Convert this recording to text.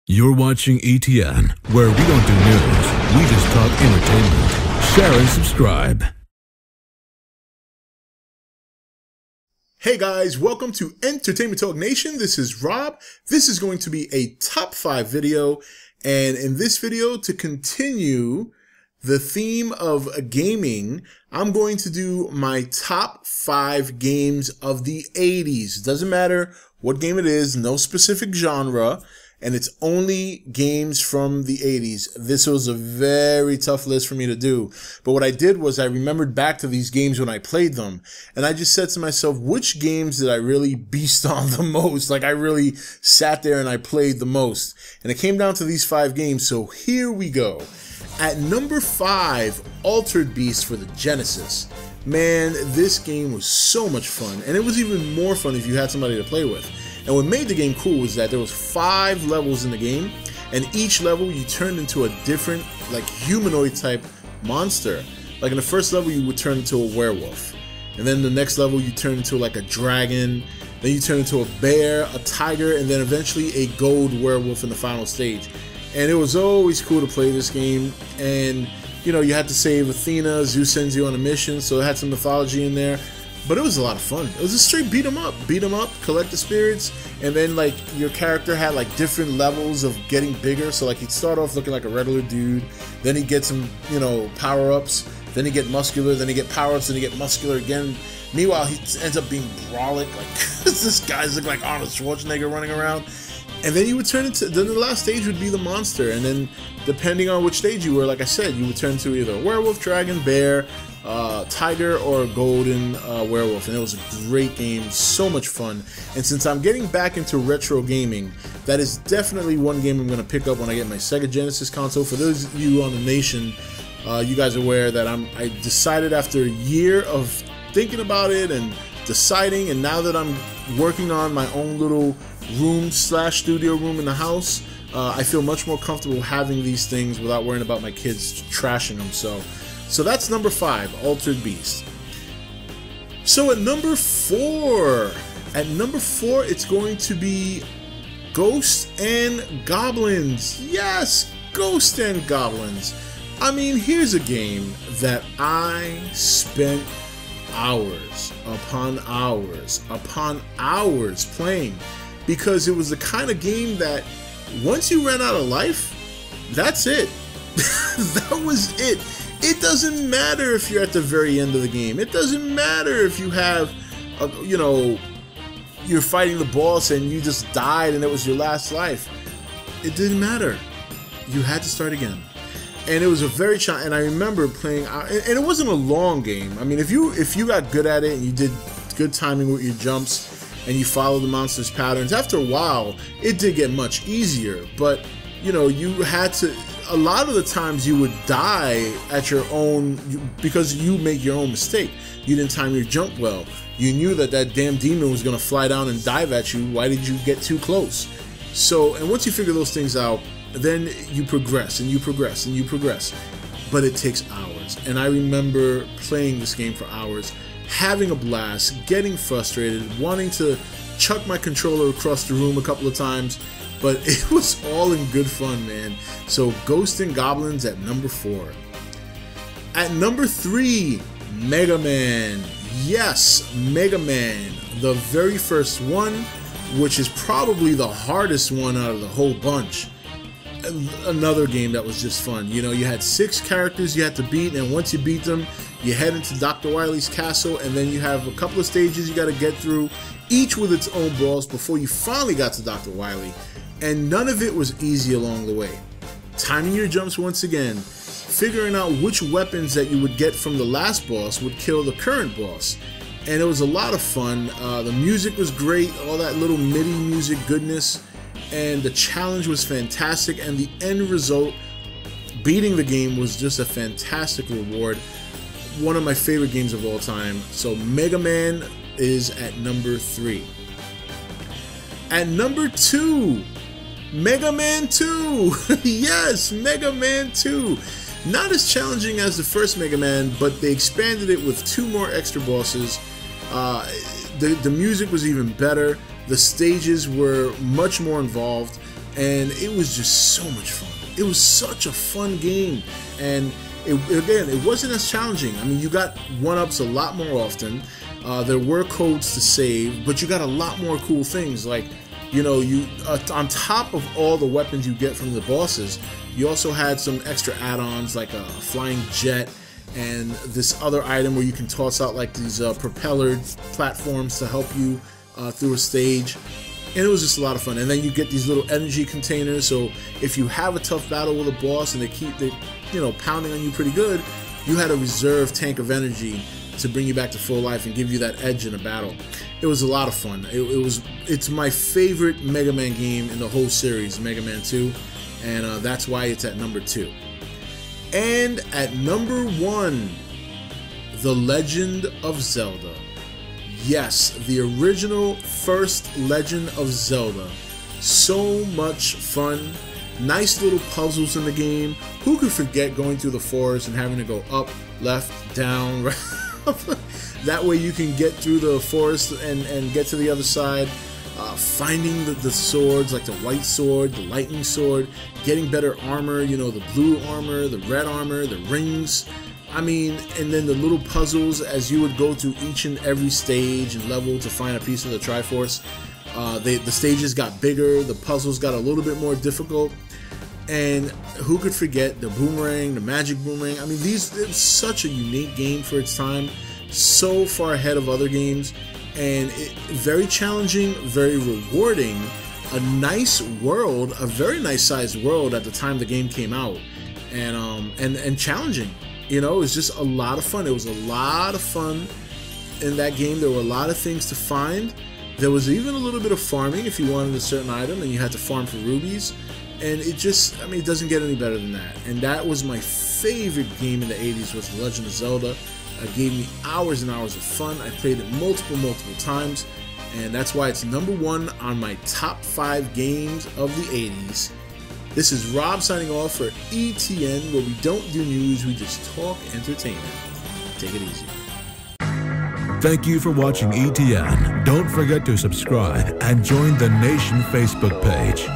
You're watching E.T.N, where we don't do news, we just talk entertainment. Share and subscribe. Hey guys, welcome to Entertainment Talk Nation. This is Rob. This is going to be a top 5 video, and in this video, to continue the theme of gaming, I'm going to do my top 5 games of the 80s. Doesn't matter what game it is, no specific genre, and it's only games from the 80s. This was a very tough list for me to do. But what I did was I remembered back to these games when I played them. And I just said to myself, which games did I really beast on the most? Like I really sat there and I played the most. And it came down to these 5 games. So here we go. At number 5, Altered Beast for the Genesis. Man, this game was so much fun. And it was even more fun if you had somebody to play with. And what made the game cool was that there was 5 levels in the game, and each level you turned into a different, like, humanoid type monster. Like in the first level you would turn into a werewolf, and then the next level you turn into like a dragon, then you turn into a bear, a tiger, and then eventually a gold werewolf in the final stage. And it was always cool to play this game, and you know, you had to save Athena, Zeus sends you on a mission, so it had some mythology in there. But it was a lot of fun. It was a straight beat 'em up, collect the spirits, and then like your character had like different levels of getting bigger. So like he'd start off looking like a regular dude, then he'd get some, you know, power-ups, then he'd get muscular, then he'd get power-ups, then he'd get muscular again. Meanwhile, he ends up being brolic, like this guy's look like Arnold Schwarzenegger running around. And then you would turn into, then the last stage would be the monster, and then depending on which stage you were, like I said, you would turn into either a werewolf, dragon, bear, tiger, or a golden werewolf. And it was a great game, so much fun. And since I'm getting back into retro gaming, that is definitely one game I'm going to pick up when I get my Sega Genesis console. For those of you on the nation, you guys are aware that I decided after a year of thinking about it and deciding, and now that I'm working on my own little room / studio room in the house, I feel much more comfortable having these things without worrying about my kids trashing them. So that's number 5, Altered Beast. So at number 4, it's going to be Ghosts and Goblins. Yes, Ghosts and Goblins. I mean, here's a game that I spent hours upon hours upon hours playing, because it was the kind of game that once you ran out of life, that's it. That was it. It doesn't matter if you're at the very end of the game. It doesn't matter if you have, you know, you're fighting the boss and you just died and it was your last life. It didn't matter. You had to start again. And it was a very challenging, and I remember playing, and it wasn't a long game. I mean, if you got good at it and you did good timing with your jumps and you followed the monster's patterns, after a while, it did get much easier. But, you know, you had to, a lot of the times you would die at your own, because you make your own mistake. You didn't time your jump well. You knew that damn demon was going to fly down and dive at you. Why did you get too close? So, and once you figure those things out, then you progress and you progress and you progress. But it takes hours. And I remember playing this game for hours, having a blast, getting frustrated, wanting to chuck my controller across the room a couple of times. But it was all in good fun, man. So Ghosts and Goblins at number 4. At number 3, Mega Man. Yes, Mega Man. The very first one, which is probably the hardest one out of the whole bunch. Another game that was just fun. You know, you had 6 characters you had to beat, and once you beat them, you head into Dr. Wily's castle, and then you have a couple of stages you got to get through, each with its own boss before you finally got to Dr. Wily. And none of it was easy along the way. Timing your jumps once again, figuring out which weapons that you would get from the last boss would kill the current boss. And it was a lot of fun. The music was great, all that little MIDI music goodness, and the challenge was fantastic, and the end result, beating the game, was just a fantastic reward. One of my favorite games of all time. So Mega Man is at number 3. At number 2, Mega Man 2. Yes, Mega Man 2. Not as challenging as the first Mega Man, but they expanded it with 2 more extra bosses. The music was even better. The stages were much more involved. and it was just so much fun. It was such a fun game, and it wasn't as challenging. I mean, you got 1-ups a lot more often. There were codes to save, but you got a lot more cool things. Like, you know, on top of all the weapons you get from the bosses, you also had some extra add-ons like a flying jet and this other item where you can toss out like these propellered platforms to help you through a stage. And it was just a lot of fun. And then you get these little energy containers, so if you have a tough battle with a boss and they you know, pounding on you pretty good, you had a reserve tank of energy to bring you back to full life and give you that edge in a battle. It was a lot of fun. It's my favorite Mega Man game in the whole series, Mega Man 2, and that's why it's at number 2. And at number 1, The Legend of Zelda. Yes, the original first Legend of Zelda. So much fun. Nice little puzzles in the game. Who could forget going through the forest and having to go up, left, down, right? That way you can get through the forest and get to the other side. Finding the swords, like the white sword, the lightning sword, getting better armor, you know, the blue armor, the red armor, the rings. I mean, and then the little puzzles as you would go through each and every stage and level to find a piece of the Triforce. The stages got bigger, the puzzles got a little bit more difficult, and who could forget the boomerang, the magic boomerang? I mean, it's such a unique game for its time, so far ahead of other games, and very challenging, very rewarding, a nice world, a very nice sized world at the time the game came out, and challenging. You know, it was just a lot of fun. It was a lot of fun in that game. There were a lot of things to find. There was even a little bit of farming if you wanted a certain item and you had to farm for rubies. And it just, I mean, it doesn't get any better than that. And that was my favorite game in the 80s, was The Legend of Zelda. It gave me hours and hours of fun. I played it multiple times. And that's why it's number 1 on my top 5 games of the 80s. This is Rob signing off for E.T.N, where we don't do news, we just talk entertainment. Take it easy. Thank you for watching E.T.N. Don't forget to subscribe and join the Nation Facebook page.